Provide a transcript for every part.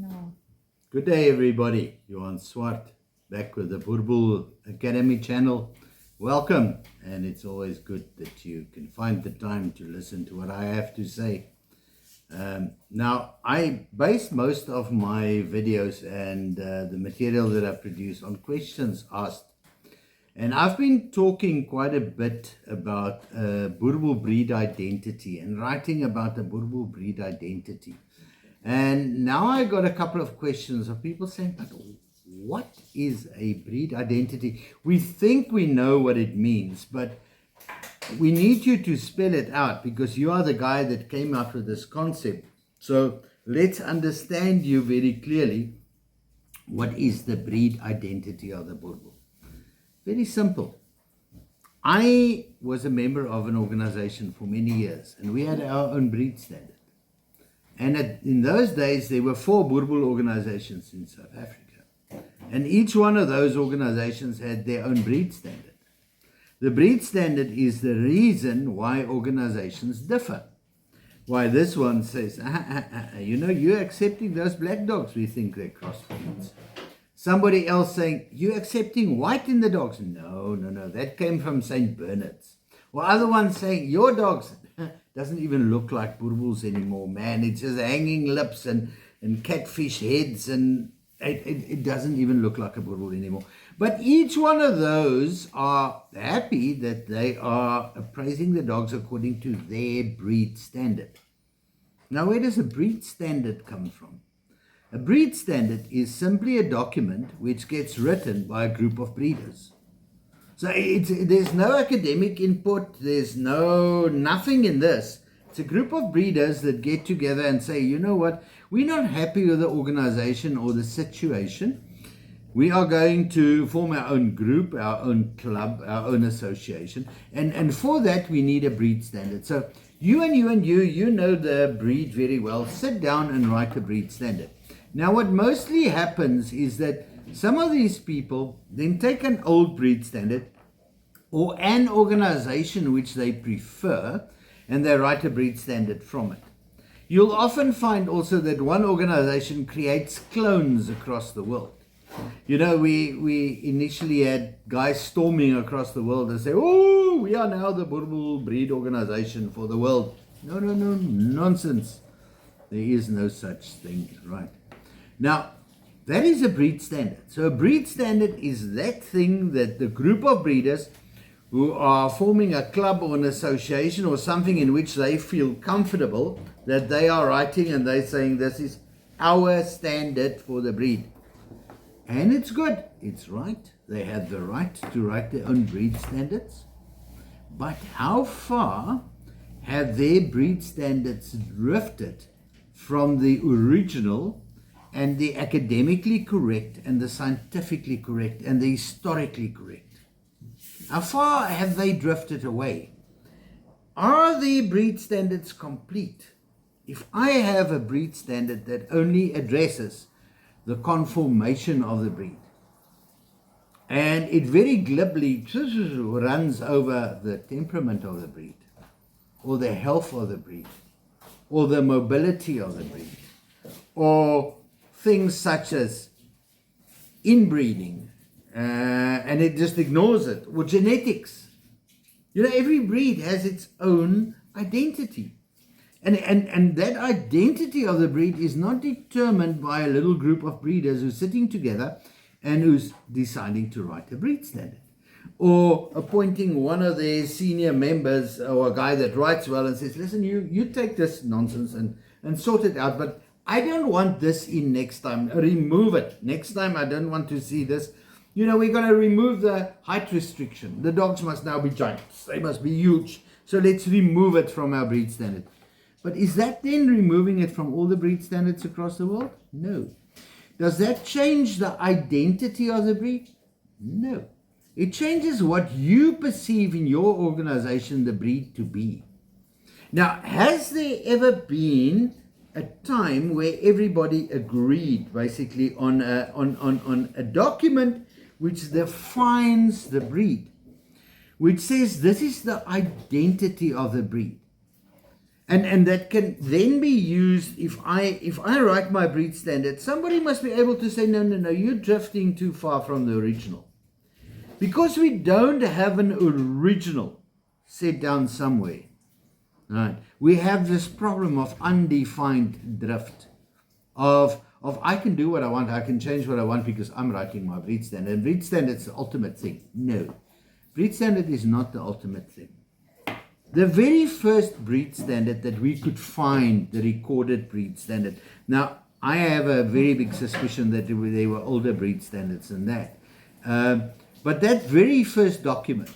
No. Good day, everybody. Johan Swart, back with the Boerbul Academy channel. Welcome, and it's always good that you can find the time to listen to what I have to say. Now, I base most of my videos and the material that I produce on questions asked. And I've been talking quite a bit about Boerbul breed identity and writing about the Boerbul breed identity. And now I got a couple of questions of people saying, but what is a breed identity? We think we know what it means, but we need you to spell it out because you are the guy that came up with this concept. So let's understand you very clearly. What is the breed identity of the Boerbul? Very simple. I was a member of an organization for many years, and we had our own breed standard. And in those days, there were 4 Boerbul organizations in South Africa. And each one of those organizations had their own breed standard. The breed standard is the reason why organizations differ. Why this one says, you're accepting those black dogs, we think they're crossbreeds. Somebody else saying, you're accepting white in the dogs. No, that came from St. Bernard's. Or other ones saying, your dogs doesn't even look like Boerbuls anymore, man. It's just hanging lips and catfish heads, and it doesn't even look like a Boerbul anymore. But each one of those are happy that they are appraising the dogs according to their breed standard. Now, where does a breed standard come from? A breed standard is simply a document which gets written by a group of breeders. So there's no academic input, there's nothing in this. It's a group of breeders that get together and say, you know what, we're not happy with the organization or the situation. We are going to form our own group, our own club, our own association. And for that, we need a breed standard. So you know the breed very well. Sit down and write a breed standard. Now, what mostly happens is that some of these people then take an old breed standard or an organization which they prefer, and they write a breed standard from it. You'll often find also that one organization creates clones across the world. You know, we initially had guys storming across the world and say, oh, we are now the Boerbul breed organization for the world. No, nonsense. There is no such thing, right? Now, that is a breed standard. So a breed standard is that thing that the group of breeders who are forming a club or an association or something in which they feel comfortable that they are writing, and they're saying this is our standard for the breed. And it's good. It's right. They have the right to write their own breed standards. But how far have their breed standards drifted from the original and the academically correct and the scientifically correct and the historically correct? How far have they drifted away? Are the breed standards complete? If I have a breed standard that only addresses the conformation of the breed, and it very glibly runs over the temperament of the breed, or the health of the breed, or the mobility of the breed, or things such as inbreeding, and it just ignores it, or genetics. You know, every breed has its own identity. And that identity of the breed is not determined by a little group of breeders who's sitting together and who's deciding to write a breed standard, or appointing one of their senior members or a guy that writes well and says, listen, you take this nonsense and sort it out, but I don't want this in next time. Remove it. Next time I don't want to see this. You know, we're going to remove the height restriction. The dogs must now be giants. They must be huge. So let's remove it from our breed standard. But is that then removing it from all the breed standards across the world? No. Does that change the identity of the breed? No. It changes what you perceive in your organization the breed to be. Now, has there ever been a time where everybody agreed basically on a document which defines the breed, which says this is the identity of the breed? And that can then be used if I write my breed standard. Somebody must be able to say, no, you're drifting too far from the original. Because we don't have an original set down somewhere, right? We have this problem of undefined drift, of I can do what I want, I can change what I want because I'm writing my breed standard. And breed standard is the ultimate thing. No, breed standard is not the ultimate thing. The very first breed standard that we could find, the recorded breed standard. Now, I have a very big suspicion that they were older breed standards than that. But that very first document,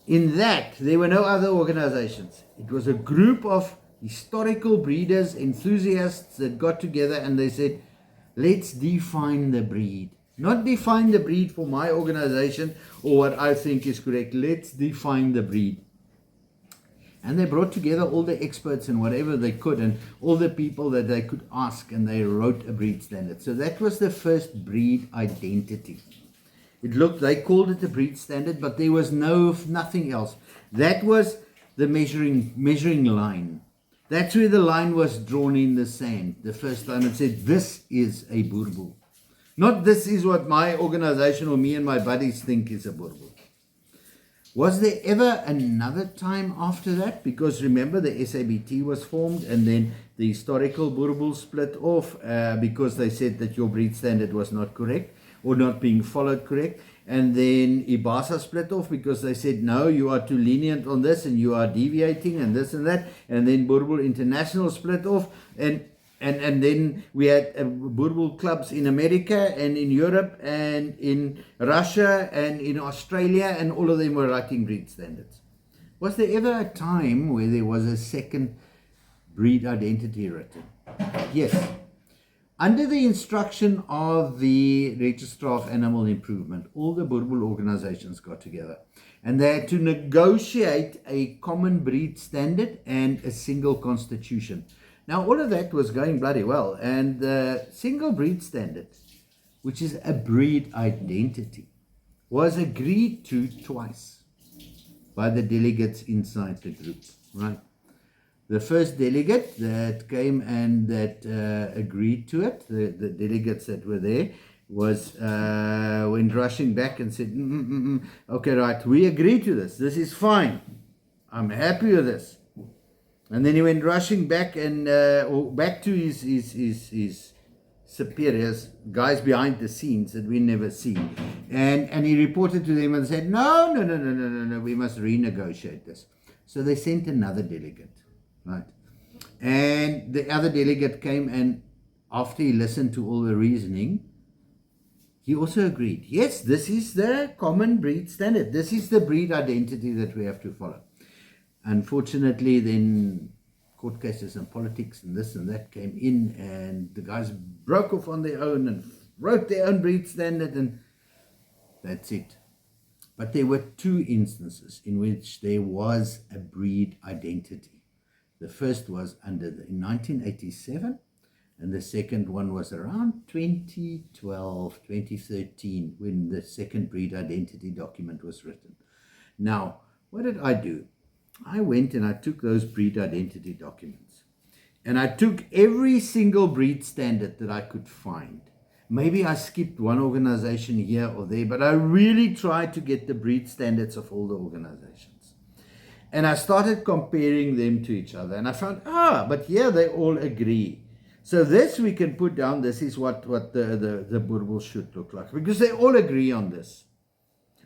in that, there were no other organizations. It was a group of historical breeders, enthusiasts that got together and they said, let's define the breed. Not define the breed for my organization or what I think is correct. Let's define the breed. And they brought together all the experts and whatever they could and all the people that they could ask, and they wrote a breed standard. So that was the first breed identity. They called it a breed standard, but there was nothing else. That was the measuring line. That's where the line was drawn in the sand. The first time it said, this is a Boer Bull. Not this is what my organization or me and my buddies think is a Boer Bull. Was there ever another time after that? Because remember, the SABT was formed and then the historical Boer Bull split off because they said that your breed standard was not correct or not being followed correct. And then IBASA split off because they said, no, you are too lenient on this and you are deviating and this and that. And then Boer Bull International split off. And then we had Boer Bull clubs in America and in Europe and in Russia and in Australia, and all of them were writing breed standards. Was there ever a time where there was a second breed identity written? Yes. Under the instruction of the Registrar of Animal Improvement, all the Boer Bull organizations got together and they had to negotiate a common breed standard and a single constitution. Now, all of that was going bloody well, and the single breed standard, which is a breed identity, was agreed to twice by the delegates inside the group, right? The first delegate that came and that agreed to it, the delegates that were there, went rushing back and said, okay, right, we agree to this. This is fine. I'm happy with this. And then he went rushing back and back to his superiors, guys behind the scenes that we never see. And he reported to them and said, no, we must renegotiate this. So they sent another delegate, right? And the other delegate came, and after he listened to all the reasoning, he also agreed. Yes, this is the common breed standard. This is the breed identity that we have to follow. Unfortunately, then court cases and politics and this and that came in, and the guys broke off on their own and wrote their own breed standard, and that's it. But there were two instances in which there was a breed identity. The first was in 1987, and the second one was around 2012, 2013, when the second breed identity document was written. Now, what did I do? I went and I took those breed identity documents and I took every single breed standard that I could find. Maybe I skipped one organization here or there, but I really tried to get the breed standards of all the organizations. And I started comparing them to each other, and I found, but here they all agree. So this we can put down, this is what the Boer Bull should look like, because they all agree on this.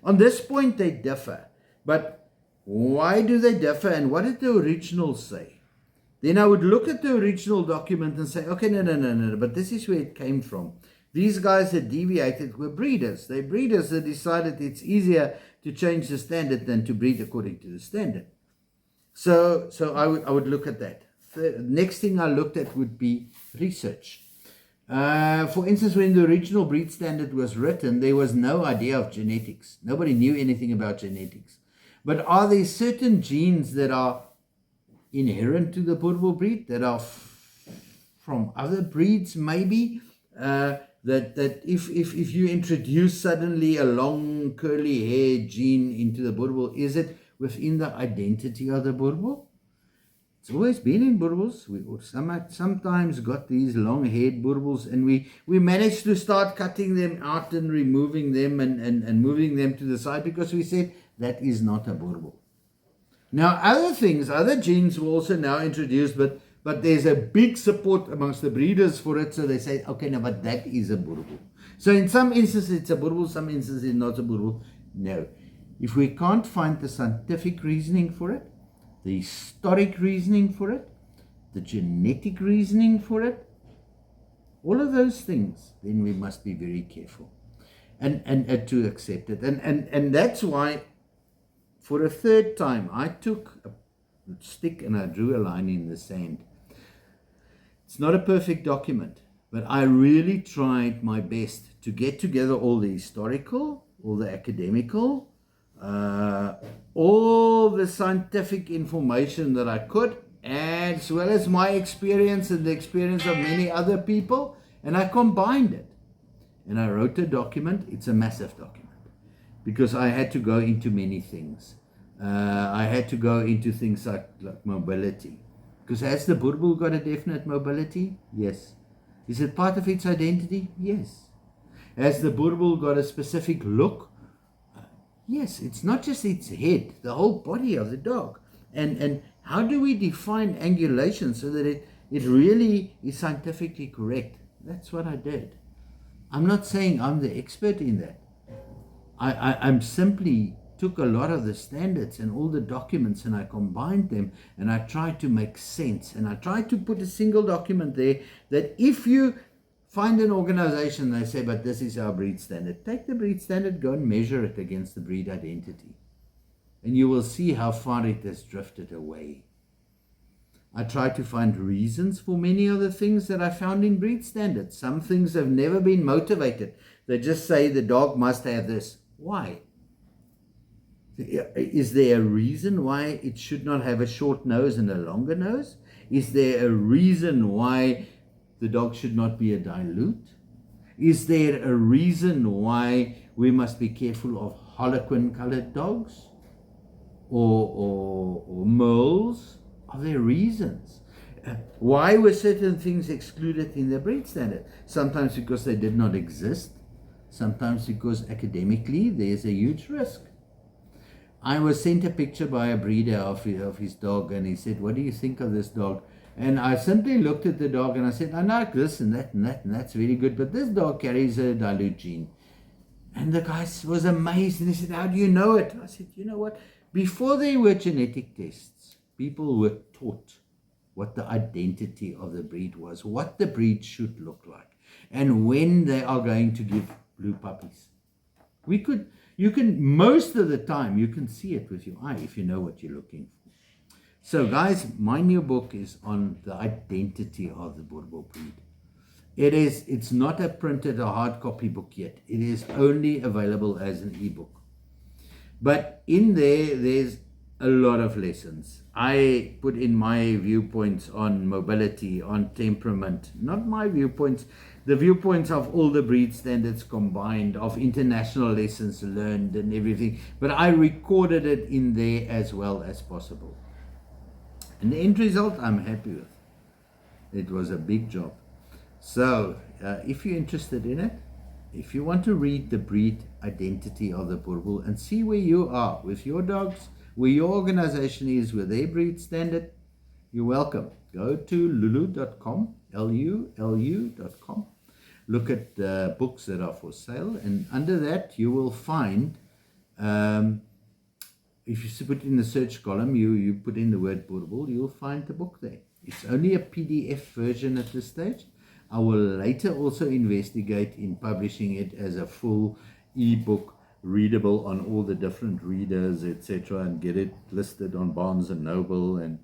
On this point they differ, but why do they differ, and what did the original say? Then I would look at the original document and say, okay, no, but this is where it came from. These guys that deviated were breeders. They're breeders that decided it's easier to change the standard than to breed according to the standard. So I would look at that. The next thing I looked at would be research. For instance, when the original breed standard was written, there was no idea of genetics. Nobody knew anything about genetics. But are there certain genes that are inherent to the Boer Bull breed, that are from other breeds maybe, that if you introduce suddenly a long curly hair gene into the Boer Bull, is it within the identity of the Boer Bull? It's always been in Boerboels. We sometimes got these long-haired Boerboels, and we managed to start cutting them out and removing them and moving them to the side because we said that is not a Boerboel. Now, other genes were also now introduced, but there's a big support amongst the breeders for it, so they say, okay, no, but that is a Boerboel. So in some instances it's a Boerboel, some instances it's not a Boerboel. No. If we can't find the scientific reasoning for it, the historic reasoning for it, the genetic reasoning for it, all of those things, then we must be very careful and to accept it. And that's why, for a third time, I took a stick and I drew a line in the sand. It's not a perfect document, but I really tried my best to get together all the historical, all the academical, all the scientific information that I could, as well as my experience and the experience of many other people, and I combined it. And I wrote a document. It's a massive document because I had to go into many things. I had to go into things like mobility. Because has the Boerboel got a definite mobility? Yes. Is it part of its identity? Yes. Has the Boerboel got a specific look? Yes, it's not just its head, the whole body of the dog. And how do we define angulation so that it really is scientifically correct? That's what I did. I'm not saying I'm the expert in that. I'm simply took a lot of the standards and all the documents and I combined them and I tried to make sense. And I tried to put a single document there that if you find an organization, they say, but this is our breed standard. Take the breed standard, go and measure it against the breed identity. And you will see how far it has drifted away. I try to find reasons for many of the things that I found in breed standards. Some things have never been motivated. They just say the dog must have this. Why? Is there a reason why it should not have a short nose and a longer nose? Is there a reason why the dog should not be a dilute? Is there a reason why we must be careful of harlequin colored dogs or moles? Are there reasons? Why were certain things excluded in the breed standard? Sometimes because they did not exist. Sometimes because academically there's a huge risk. I was sent a picture by a breeder of his dog, and he said, what do you think of this dog? And I simply looked at the dog and I said, I like this and that and that, and that's very good, but this dog carries a dilute gene. And the guy was amazed and he said, how do you know it? I said, you know what? Before there were genetic tests, people were taught what the identity of the breed was, what the breed should look like, and when they are going to give blue puppies. You can, most of the time, you can see it with your eye if you know what you're looking for. So guys, my new book is on the identity of the Boerboel breed. It's not a printed or hard copy book yet. It is only available as an ebook. But in there's a lot of lessons. I put in my viewpoints on mobility, on temperament, not my viewpoints, the viewpoints of all the breed standards combined, of international lessons learned and everything. But I recorded it in there as well as possible. And the end result, I'm happy with. It was a big job. So, if you're interested in it, if you want to read the breed identity of the Boerboel and see where you are with your dogs, where your organization is with their breed standard, you're welcome. Go to lulu.com, lulu.com. Look at the books that are for sale, and under that you will find, if you put in the search column, you put in the word Boerboel, you'll find the book there. It's only a PDF version at this stage. I will later also investigate in publishing it as a full ebook, readable on all the different readers, etc., and get it listed on Barnes and Noble and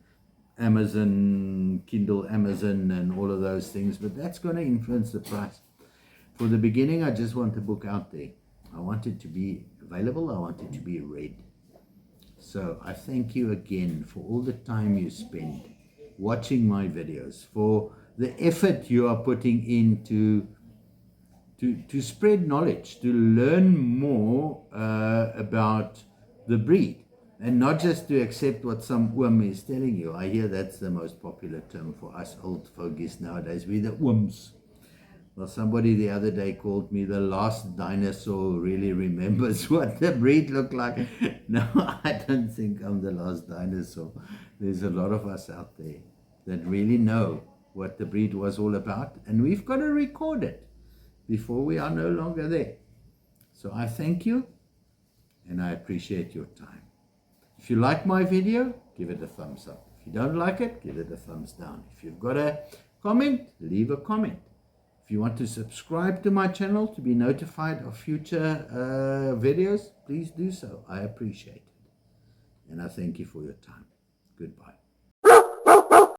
Amazon, Kindle Amazon, and all of those things. But that's going to influence the price. For the beginning, I just want the book out there. I want it to be available. I want it to be read. So I thank you again for all the time you spend watching my videos, for the effort you are putting into to spread knowledge, to learn more about the breed. And not just to accept what some oom is telling you. I hear that's the most popular term for us old fogies nowadays. We the ooms. Well, somebody the other day called me the last dinosaur who really remembers what the breed looked like. No, I don't think I'm the last dinosaur. There's a lot of us out there that really know what the breed was all about, and we've got to record it before we are no longer there. So I thank you, and I appreciate your time. If you like my video, give it a thumbs up. If you don't like it, give it a thumbs down. If you've got a comment, leave a comment. If you want to subscribe to my channel to be notified of future videos, please do so. I appreciate it. And I thank you for your time. Goodbye.